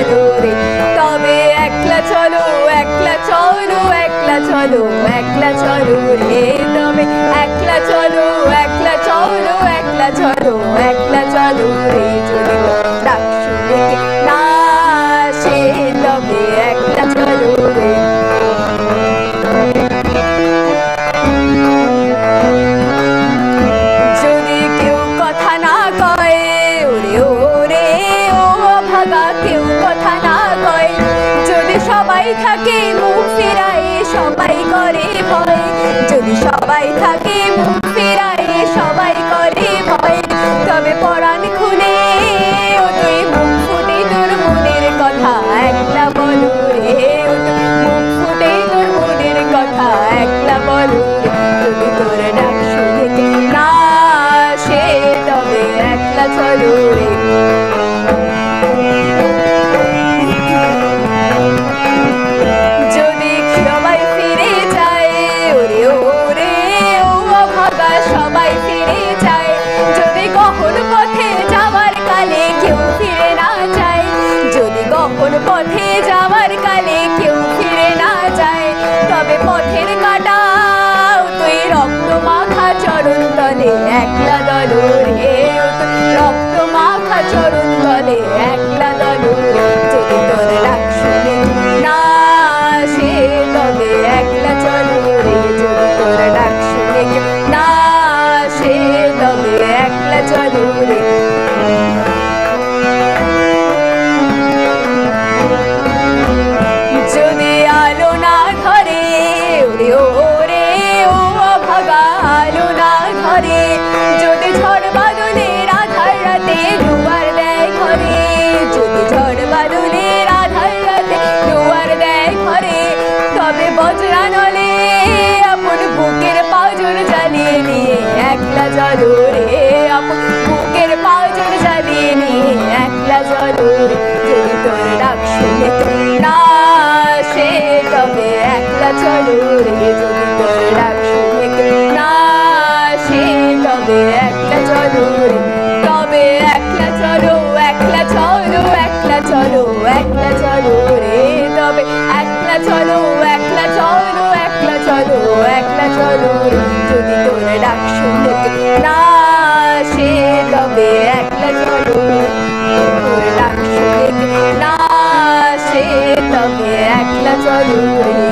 চলো রে, তবে একলা চলো, একলা চলো, একলা চলো, একলা চলো রে, তবে একলা চলো, একলা চলো, একলা চলো, একলা চলো রে, যদি ডাক শুনে না আসে তবে একলা চলো রে। যদি কেউ কথা না কয় ওরে ওরে ও ভাগা, কেউ কথা না কয়, যদি সবাই থাকে মুখ ফিরায় সবাই করে ভয়, যদি সবাই থাকে মুখ ফিরায় সবাই করে ভয়, তবে পরাণ খুলে ও তুই মুখ ফুটে তোর মনের কথা একলা বলো রে, মুখ ফুটে তোর মনের কথা একলা বলো রে, যদি তোর ডাক শুনে না আসে তবে একলা চলো রে। যদি সবাই ফিরে যায় ওরে ওরে ও ভাগা, সবাই ফিরে যায়, যদি গহন পথে যাওয়ার কালে কেউ ফিরে না যায়, যদি গহন পথে যাওয়ার কালে কেউ ফিরে না যায়, তবে পথের কাটা তুই রক্ত মাখা চরণ তলে একলা দল রে, রক্ত মাখা চরণ তলে একলা দল রে, যদি তোর ডাক শুনে না আসে তবে একলা চলো রে, যদি তোর ডাক শুনে না আসে তবে একলা চলো রে। যদি আলো না ধরে ওরে ওরে ও ভাগা, আলো না ধরে, যদি ঝড় বাদলের আধার রাতে দুয়ার দেয় ঘরে, যদি ঝড় বাদলের আধার রাতে দুয়ার দেয় ঘরে, তবে বজ্রা নলে আপন বুকের পাঁজর জ্বালিয়ে নিয়ে একলা চলো রে, আপন বুকের পাঁজর জ্বালিয়ে নিয়ে একলা চলো রে, যদি তোর ডাক শুনে না আসে তবে একলা চলো রে, যদি তোর ডাক শুনে না আসে তবে একলা চলো রে, তবে একলা চলো, একলা চলো, একলা চলো, একলা চলো রে, তবে একলা চলো, একলা চলো, একলা চলো, একলা চলো রে, যদি তোর ডাক শুনে না আসে তবে একলা চলো রে, তোর ডাক শুনে না আসে তবে একলা চলো রে।